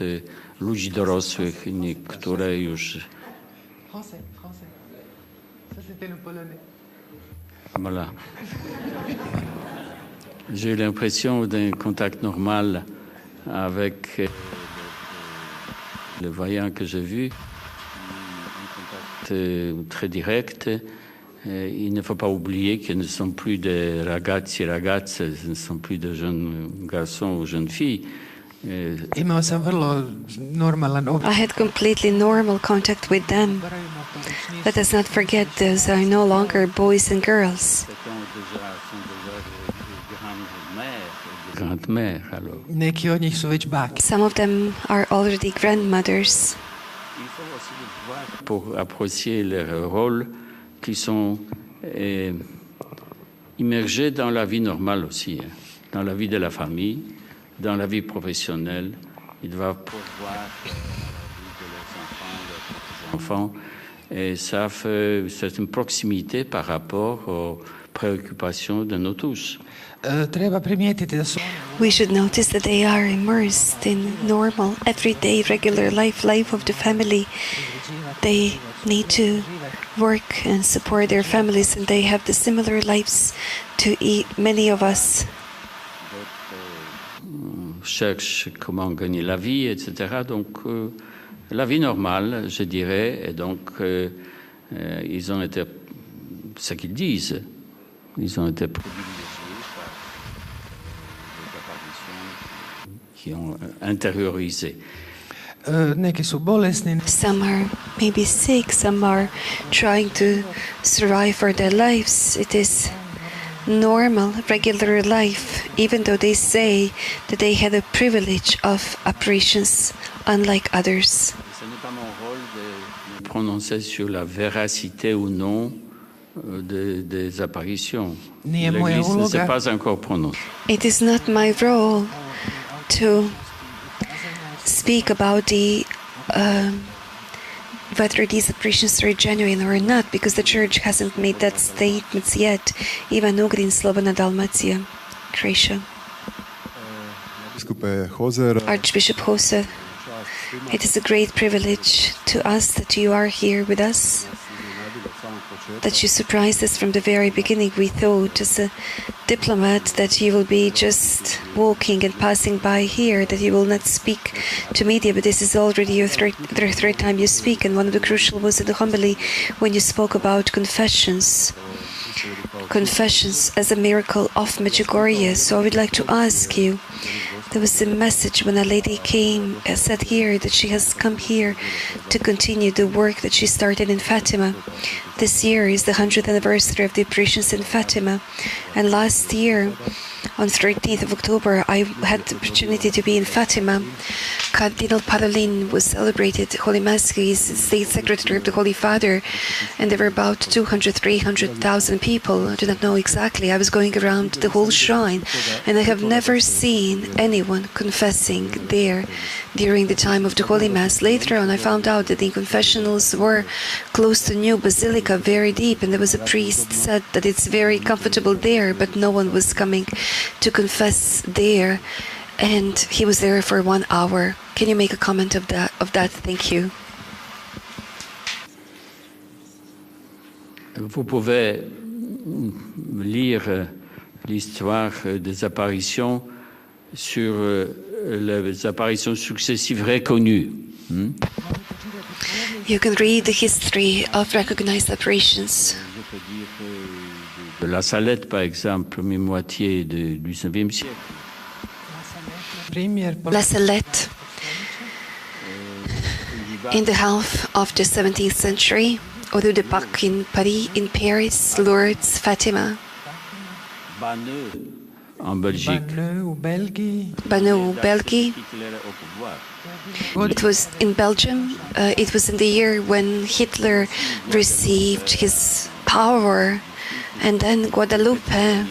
Speaker 3: ludzi dorosłych, niektóre już... Voilà. J'ai eu l'impression d'un contact normal avec le voyant que j'ai vu, un contact très direct. Il ne faut pas oublier qu'ils ne sont plus des ragazzi et ragazze, ce ne sont plus de jeunes garçons ou jeunes filles.
Speaker 4: imao sam vrlo normalan
Speaker 2: I had completely normal contact with them. Let us not forget those are no longer boys and girls.
Speaker 3: Grand-mère, alors.
Speaker 4: Neki od njih su već bake.
Speaker 2: Some of them are already grandmothers.
Speaker 3: Pour apprécier leur rôle, qui sont immergés dans la vie normale aussi, hein, dans la vie de la famille, dans la vie professionnelle. Ils doivent pourvoir la vie de leurs enfants, et ça fait une proximité par rapport aux préoccupations de nous tous.
Speaker 4: Treba primijetiti da su
Speaker 2: We should notice that they are immersed in normal, everyday, regular life of the family. They need to work and support their families, and they have the similar lives to many of us.
Speaker 3: Cherchent comment gagner la vie, etc. Donc, la vie normale, je dirais, et donc, ils ont été, ce qu'ils disent, ils ont été privilégiés par des apparitions qui ont intériorisé.
Speaker 4: neki su bolesni,
Speaker 2: Some are maybe sick, some are trying to survive for their lives. It is normal, regular life, even though they say that they had a privilege of apparitions, unlike others.
Speaker 3: Ce n'est pas mon rôle de me prononcer sur la véracité ou non des apparitions.
Speaker 4: Nije moja
Speaker 3: L'Église ne s'est
Speaker 4: uloga.
Speaker 3: pas encore prononcée.
Speaker 2: It is not my role to speak about whether these apparitions are genuine or not, because the Church hasn't made that statements yet. Ivan Ugrin, Slobodna Dalmatia, Croatia.
Speaker 6: Biskupe Hozer,
Speaker 2: Archbishop Hoser, it is a great privilege to us that you are here with us, that you surprised us from the very beginning. We thought, as a diplomat, that you will be just walking and passing by here, that you will not speak to media, but this is already your third time you speak, and one of the crucial was in the homily when you spoke about confessions as a miracle of Medjugorje. So I would like to ask you, there was a message when a lady came, said here that she has come here to continue the work that she started in Fatima. This year is the 100th anniversary of the apparitions in Fatima, and last year, on 13th of October, I had the opportunity to be in Fatima. Cardinal Parolin was celebrated Holy Mass. He is State Secretary of the Holy Father, and there were about 300,000 people. I do not know exactly. I was going around the whole shrine, and I have never seen anyone confessing there during the time of the Holy Mass. Later on, I found out out that the confessionals were close to New Basilica, very deep, and there was a priest said that it's very comfortable there, but no one was coming to confess there, and he was there for 1 hour. Can you make a comment of that? Thank you.
Speaker 3: Vous pouvez lire l'histoire des apparitions sur les apparitions successives reconnues.
Speaker 2: You can read the history of recognized apparitions.
Speaker 3: De la Salette, par exemple, mi-moitié du XIXe siècle.
Speaker 2: La Salette, in the half of the 17th century, Odu de Pâques in Paris, Lourdes, Fatima,
Speaker 3: Banneux, en Belgique.
Speaker 2: Banneux, Belgique. It was in Belgium. It was in the year when Hitler received his power, and then Guadalupe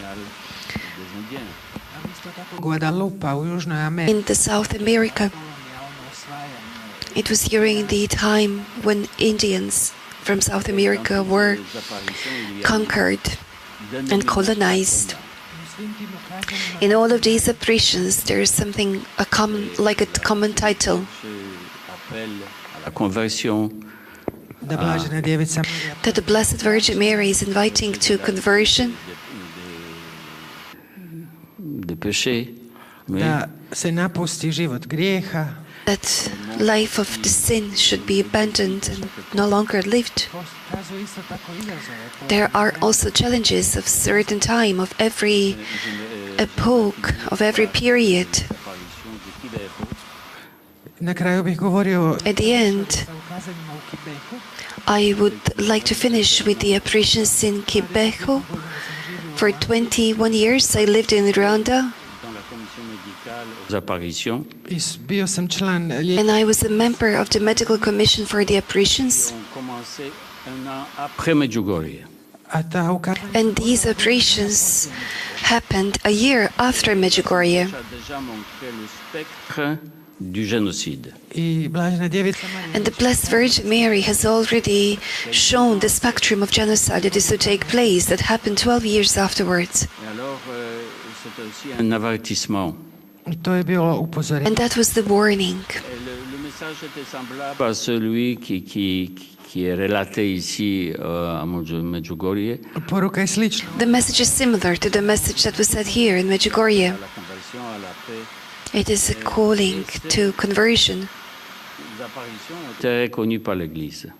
Speaker 2: in the South America. It was during the time when Indians from South America were conquered and colonized. In all of these apparitions, there is something like a common title.
Speaker 3: La conversion,
Speaker 2: That the Blessed Virgin Mary is inviting to conversion,
Speaker 3: de péché, oui.
Speaker 4: Da se napusti život grijeha,
Speaker 2: that life of the sin should be abandoned and no longer lived.
Speaker 4: pokazuje isto tako izazove.
Speaker 2: There are also challenges of certain time, of every epoch, of every period.
Speaker 4: Na kraju bih govorio
Speaker 2: At the end,
Speaker 4: sa ukazanjima u Kibehu.
Speaker 2: I would like to finish with the apparitions in Quebec. For 21 years, I lived in Rwanda,
Speaker 3: Apparitions.
Speaker 4: Bio sam član
Speaker 2: and I was a member of the Medical Commission for the apparitions.
Speaker 3: ont commencé un an après Medjugorje.
Speaker 4: a ta ukazanja
Speaker 2: And these apparitions happened a year after Medjugorje.
Speaker 3: Ça a déjà montré le spectre du génocide.
Speaker 4: i Blažena djevica Marija
Speaker 2: And the Blessed Virgin Mary has already shown the spectrum of genocide that is to take place, that happened 12 years afterwards.
Speaker 3: Et alors, c'était aussi un avertissement.
Speaker 4: to je bilo upozorenje.
Speaker 2: And that was the warning.
Speaker 3: Et le message était semblable à celui qui est relaté ici à Medjugorje.
Speaker 4: Poruka je slična.
Speaker 2: The message is similar to the message that was said here in Medjugorje.
Speaker 3: La conversion à la paix.
Speaker 2: It is a calling to conversion,
Speaker 3: Les apparitions étaient reconnues par l'Église.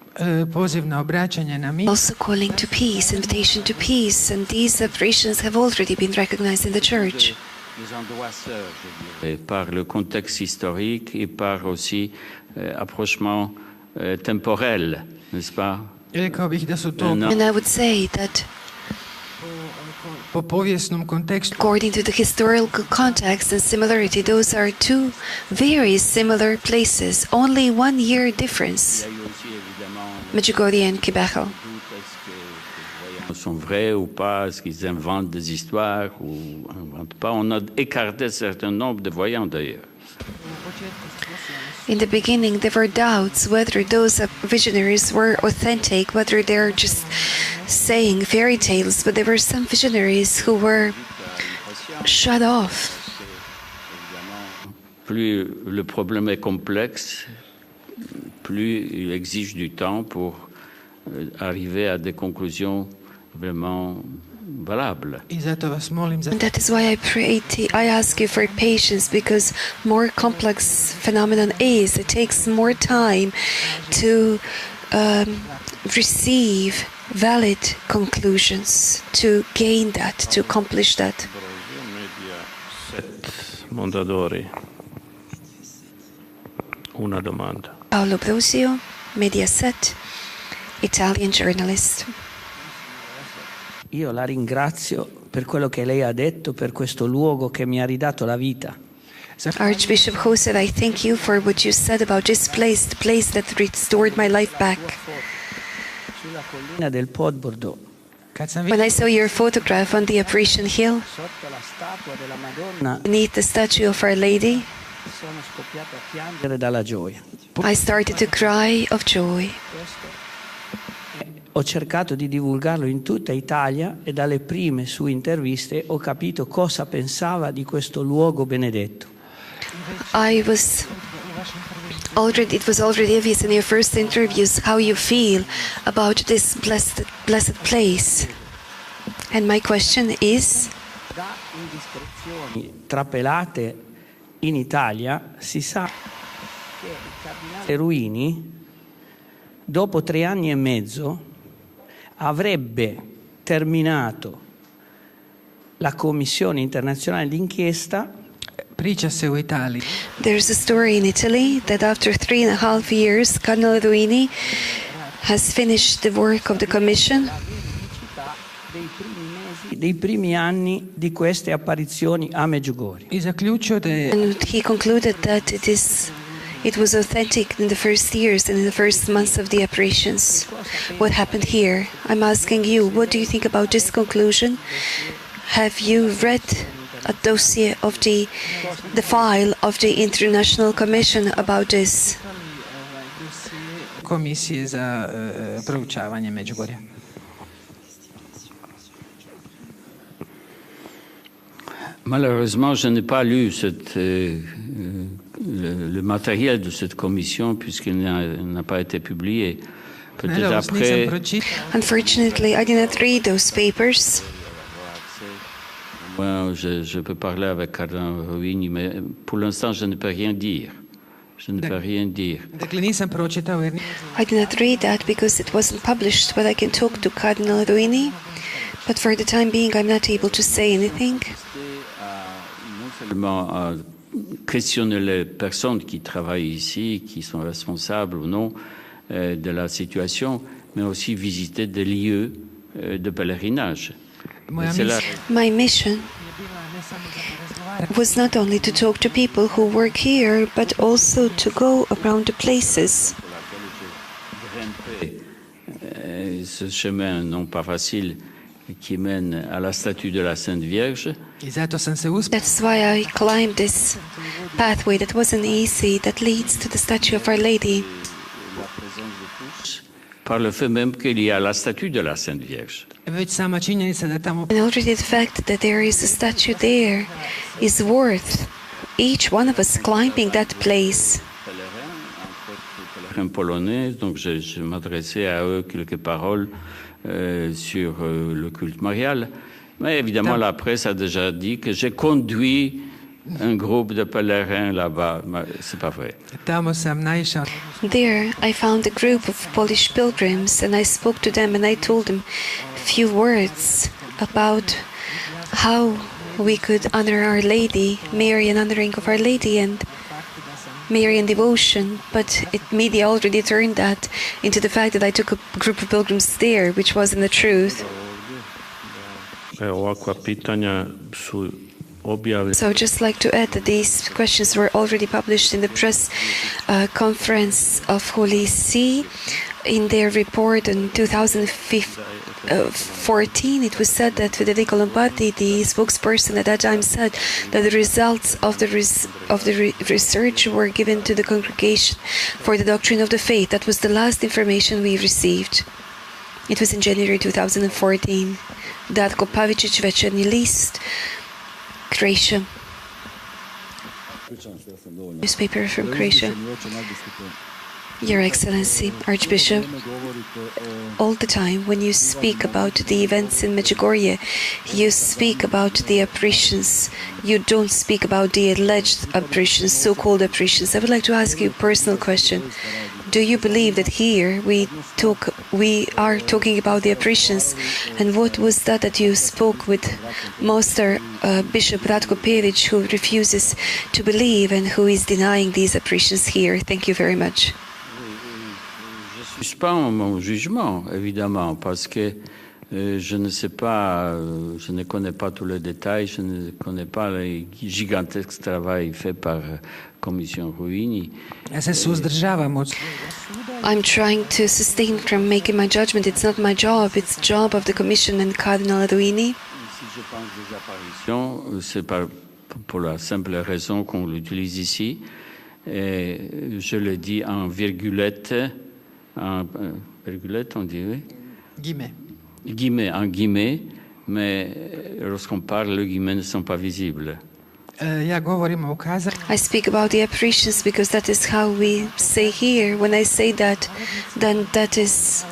Speaker 4: Poziv na obraćanje na mir.
Speaker 2: also calling to peace, invitation to peace, and these apparitions have already been recognized in the church.
Speaker 3: Les endroits sœurs, je dirais, par le contexte historique et par aussi approchement temporel, n'est-ce pas?
Speaker 4: Rekao bih da su to
Speaker 3: No.
Speaker 2: And I would say that
Speaker 4: po povijesnom kontekstu
Speaker 2: according to the historical context and similarity, those are two very similar places, only 1 year difference,
Speaker 3: Il y a eu aussi évidemment
Speaker 2: Medjugorje and Kibeho.
Speaker 3: le doute, est-ce que les voyants sont vrais ou pas, est-ce qu'ils inventent des histoires ou n'inventent pas. On a écarté un certain nombre de voyants d'ailleurs.
Speaker 2: In the beginning, there were doubts whether those visionaries were authentic, whether they're just saying fairy tales, but there were some visionaries who were shut off.
Speaker 3: Plus le problème est complexe, plus il exige du temps pour arriver à des conclusions vraiment valables.
Speaker 4: i zato vas molim za
Speaker 2: And that is why I ask you for patience, because more complex phenomenon is, it takes more time to receive valid conclusions, to gain that, to accomplish that.
Speaker 1: Mondadori. Una domanda.
Speaker 2: Paolo Brosio, Mediaset, Italian journalist.
Speaker 6: Io la ringrazio per quello che lei ha detto, per questo luogo che mi ha ridato la vita.
Speaker 2: Archbishop Joseph, I thank you for what you said about this place, the place that restored my life back.
Speaker 6: Sulla collina del Podbordo,
Speaker 4: kad sam
Speaker 2: When I saw your photograph on the Apparition Hill,
Speaker 6: sotto la statua della Madonna,
Speaker 2: beneath the statue of Our Lady,
Speaker 6: Sono scoppiato a piangere dalla gioia.
Speaker 2: I started to cry of joy.
Speaker 6: Ho cercato di divulgarlo in tutta Italia e dalle prime sue interviste ho capito cosa pensava di questo luogo benedetto.
Speaker 2: It was already obvious in your first interviews how you feel about this blessed place. And my question is,
Speaker 6: Da indiscrezioni trapelate in Italia si sa che il cardinale Ruini, dopo 3 anni e mezzo, avrebbe terminato la commissione internazionale d'inchiesta.
Speaker 4: Priča se u Italiji
Speaker 2: there's a story in Italy that after 3.5 years, Cardinal Ruini has finished the work of the commission.
Speaker 6: Dei primi anni di queste apparizioni a Medjugorje.
Speaker 4: i zaključio da je
Speaker 2: And he concluded that it was authentic in the first years and in the first months of the apparitions. What happened here? I'm asking you, what do you think about this conclusion? Have you read a dossier of the file of the International Commission about this?
Speaker 4: komisije za proučavanje Međugorja.
Speaker 3: Malheureusement, je n'ai pas lu le matériel de cette commission puisqu'il n'a pas été publié. Peut-être
Speaker 4: Nažalost, nisam
Speaker 3: après,
Speaker 4: pročitao.
Speaker 2: Unfortunately, I did not read those papers.
Speaker 3: moi, je peux parler avec Cardinal Ruini, mais pour l'instant, je ne peux rien dire. Je ne peux rien dire.
Speaker 4: Dakle, nisam pročitao jer
Speaker 2: I did not read that because it wasn't published, but I can talk to Cardinal Ruini. But for the time being, I'm not able to say anything.
Speaker 3: Non seulement à questionner les personnes qui travaillent ici, qui sont responsables ou non de la situation, mais aussi visiter des lieux de pèlerinage.
Speaker 4: moja
Speaker 3: Et c'est là-
Speaker 4: misija
Speaker 2: My mission was not only to talk to people who work here, but also to go around the places.
Speaker 3: Ce chemin non pas facile qui mène à la statue de la Sainte Vierge.
Speaker 4: i zato sam se uspio.
Speaker 2: That's why I climbed this pathway that wasn't easy, that leads to the statue of Our Lady.
Speaker 3: Par le fait même qu'il y a la statue de la Sainte Vierge.
Speaker 4: Već sama činjenica da tamo
Speaker 2: And already the fact that there is a statue there is worth each one of us climbing that place.
Speaker 3: Un polonais, donc je m'adressais à eux quelques paroles sur le culte marial. Mais évidemment, la presse a déjà dit que j'ai conduit un groupe de pèlerins là-bas. Mais c'est pas vrai.
Speaker 4: tamo sam naišao.
Speaker 2: There I found a group of Polish pilgrims and I spoke to them and I told them a few words about how we could honor Our Lady, Marian honoring of Our Lady and Marian devotion, but media already turned that into the fact that I took a group of pilgrims there, which wasn't the truth.
Speaker 1: Ovakva pitanja su objavljena.
Speaker 2: So I'd just like to add that these questions were already published in the press conference of Holy See. In their report in 2014, it was said that Federico Lombardi, the spokesperson at that time, said that the results of the research were given to the Congregation for the Doctrine of the Faith. That was the last information we received. It was in January 2014. Datko Pavicic, Večernji list, Croatia. Newspaper from Croatia. Your Excellency, Archbishop, all the time when you speak about the events in Medjugorje, you speak about the apparitions. You don't speak about the alleged apparitions, so-called apparitions. I would like to ask you a personal question. Do you believe that here we are talking about the apparitions? And what was that you spoke with Master Bishop Ratko Peric, who refuses to believe and who is denying these apparitions here? Thank you very much.
Speaker 3: Je suspends mon jugement, évidemment, parce que je ne sais pas, je ne connais pas tous les détails, je ne connais pas le gigantesque travail fait par Commission Ruini.
Speaker 4: Ja se suzdržavam od
Speaker 2: I'm trying to sustain from making my judgment. It's not my job. It's the job of the Commission and Cardinal Ruini.
Speaker 3: Si je pense des apparitions, c'est pour la simple raison qu'on l'utilise ici. Et je le dis en virgulette, virgulette on dit, oui?
Speaker 4: Guillemets.
Speaker 3: Guillemets, en guillemets, mais lorsqu'on parle, les guillemets ne sont pas visibles.
Speaker 4: Ja govorim o ukazanju.
Speaker 2: I speak about the apparitions because that is how we say here. When I say that, then that is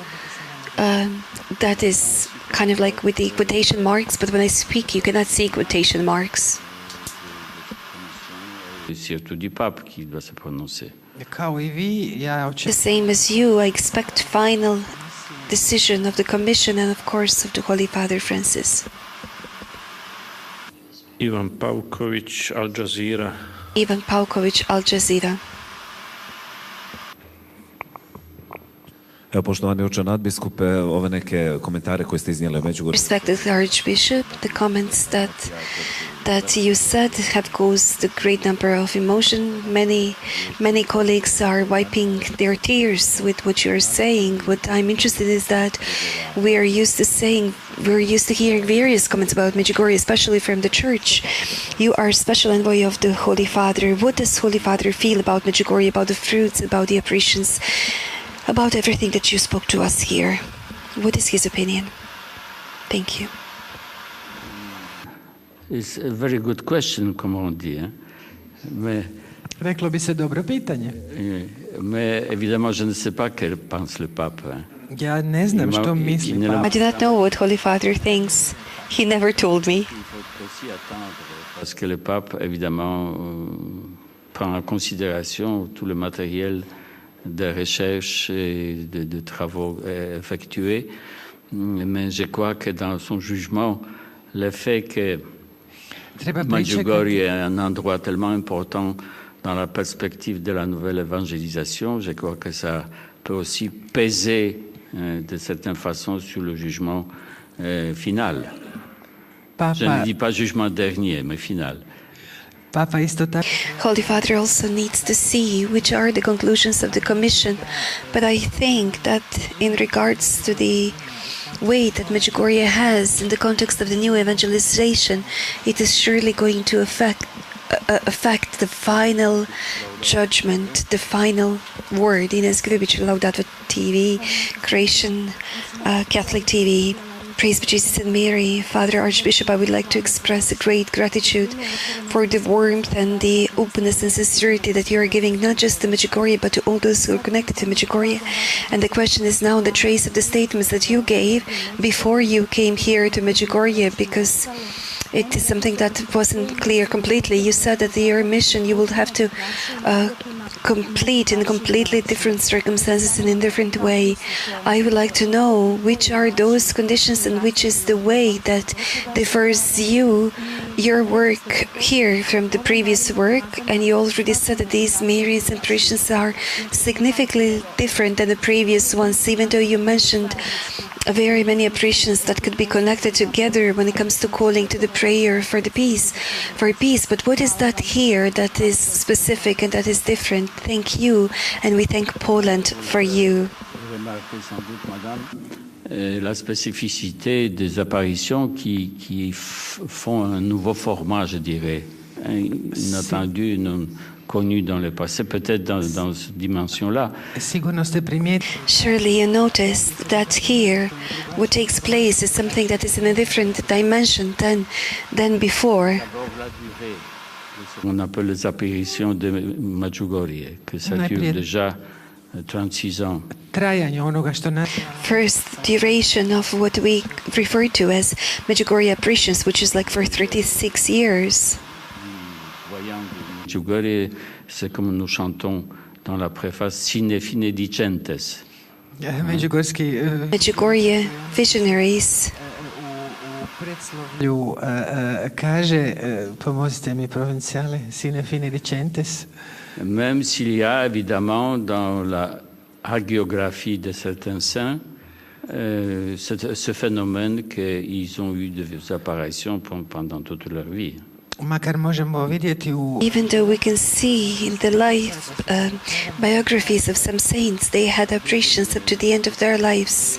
Speaker 2: kind of like with the quotation marks, but when I speak, you cannot see quotation marks.
Speaker 3: C'est surtout du pape qui doit se prononcer.
Speaker 4: Kao I vi, ja
Speaker 2: The same as you, I expect final decision of the Commission and, of course, of the Holy Father Francis.
Speaker 1: Ivan Pauković, Al Jazeera.
Speaker 2: Ivan Pauković, Al Jazeera.
Speaker 8: Evo, poštovani oče nadbiskupe, ove neke komentare koje ste iznijeli o Međugorju.
Speaker 2: Respected Archbishop, the comments that you said have caused a great number of emotion. Many colleagues are wiping their tears with what you're saying. What I'm interested is that we're used to hearing various comments about Medjugorje, especially from the Church. You are special envoy of the Holy Father. What does Holy Father feel about Medjugorje, about the fruits, about the apparitions, about everything that you spoke to us here? What is his opinion? Thank you.
Speaker 3: It's a very good question, comme on dit. Mais,
Speaker 4: reklo bi se dobro pitanje.
Speaker 3: mais évidemment, je ne sais pas que pense le pape.
Speaker 4: Ja ne znam što misli
Speaker 2: I
Speaker 4: papa.
Speaker 2: do not know what Holy Father thinks. He never told me.
Speaker 3: Parce que le pape, évidemment, prend en considération tout le matériel de recherche et de travaux effectués. Mais je crois que dans son jugement, le fait que Medjugorje est un endroit tellement important dans la perspective de la nouvelle évangélisation, je crois que ça peut aussi peser de certaine façon sur le jugement final. Je ne dis pas jugement dernier, mais final.
Speaker 4: Papa isto tako.
Speaker 2: Holy Father also needs to see which are the conclusions of the Commission, but I think that in regards to the weight that Medjugorje has in the context of the new evangelization, it is surely going to affect the final judgment, the final word. Ines Grubic, Laudato TV, Croatian Catholic TV. Praise be Jesus and Mary. Father Archbishop, I would like to express a great gratitude for the warmth and the openness and sincerity that you are giving, not just to Medjugorje, but to all those who are connected to Medjugorje. And the question is now on the trace of the statements that you gave before you came here to Medjugorje, because it is something that wasn't clear completely. You said that your mission you will have to complete in completely different circumstances and in different way. I would like to know which are those conditions and which is the way that differs your work here from the previous work. And you already said that these Mary's impressions are significantly different than the previous ones, even though you mentioned very many apparitions that could be connected together when it comes to calling to the prayer for peace. But what is that here that is specific and that is different? Thank you, and we thank Poland for you.
Speaker 3: La spécificité des apparitions qui font un nouveau format, je dirais, inattendu, non connu dans le passé, peut-être dans cette dimension-là.
Speaker 2: Surely you noticed that here what takes place is something that is in a different dimension than before.
Speaker 3: On appelle les apparitions de Medjugorje, que ça dure déjà 36 ans.
Speaker 2: First duration of what we refer to as Medjugorje apparitions, which is like for 36 years.
Speaker 3: Medjugorje, c'est comme nous chantons dans la préface Sine fine dicentes.
Speaker 2: Medjugorje visionaries.
Speaker 4: Kaže, pomozite mi provinciale, sine fine dicentes.
Speaker 3: Même s'il y a évidemment dans la hagiographie de certains saints ce phénomène qu'ils ont eu des apparitions pendant toute leur vie.
Speaker 2: Even though we can see in the life biographies of some saints, they had apparitions up to the end of their lives.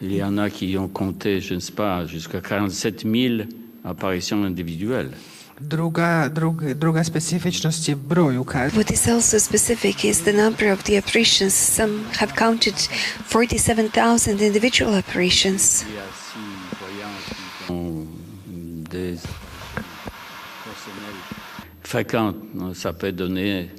Speaker 3: Il y en a qui ont compté, je ne sais pas, jusqu'à 47 000 apparitions individuelles.
Speaker 4: Druga specifičnost je broj ukazatelja.
Speaker 2: What is also specific is the number of the apparitions. Some have counted 47,000 individual apparitions.
Speaker 3: Il y a 6 voyants qui ont des personnels fréquents. Ça peut donner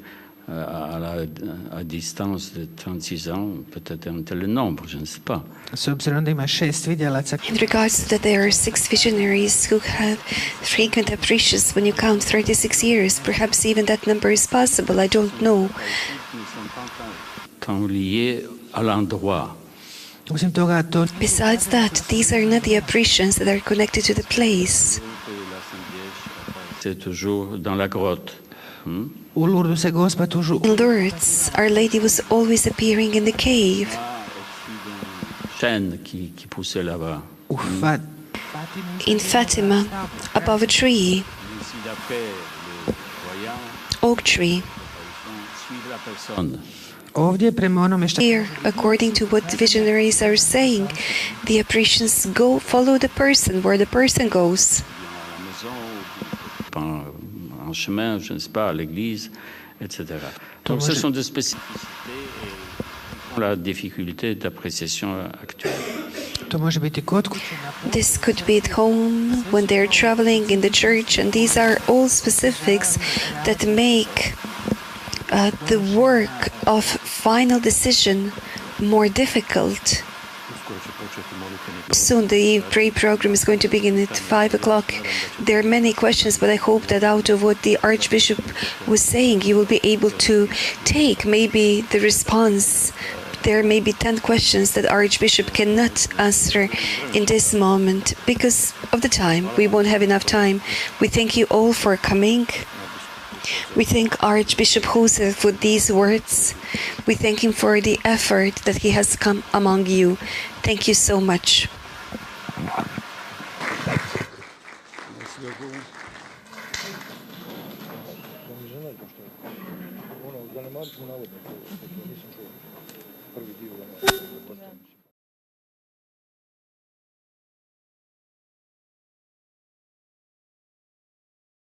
Speaker 3: à distance de 36 ans peut-être un tel nombre, je ne sais pas.
Speaker 4: S obzirom da ima 6 vidjelaca,
Speaker 2: In regards to that, there are 6 visionaries who have frequent apparitions when you count 36 years. Perhaps even that number is possible. I don't know.
Speaker 3: Tant liés à l'endroit.
Speaker 4: osim toga, to
Speaker 2: Besides that, these are not the apparitions that are connected to the place.
Speaker 3: C'est toujours dans la grotte.
Speaker 4: u Lurdu se Gospa tužu
Speaker 2: In Lourdes, Our Lady was always appearing in the cave.
Speaker 3: Chêne qui poussait là-bas.
Speaker 4: u Fat-
Speaker 2: In Fatima, above a tree,
Speaker 3: Ici, d'après le voyant,
Speaker 2: oak tree.
Speaker 3: suivre la personne.
Speaker 4: Ovdje prema onome što
Speaker 2: Here, according to what the visionaries are saying, the apparitions follow the person where the person goes.
Speaker 3: En chemin, je ne sais pas, à l'église, etc. Donc ce sont des spécificités et la difficulté d'appréciation actuelle.
Speaker 4: to može biti kod kuće,
Speaker 2: This could be at home, when they're traveling in the church, and these are all specifics that make the work of final decision more difficult. Soon the prayer program is going to begin at 5 o'clock. There are many questions, but I hope that out of what the Archbishop was saying, you will be able to take maybe the response. There may be 10 questions that Archbishop cannot answer in this moment because of the time. We won't have enough time. We thank you all for coming. We thank Archbishop Joseph for these words. We thank him for the effort that he has come among you. Thank you so much.
Speaker 9: Ono, zanemarit ćemo navodno to, mislim što prvi dio.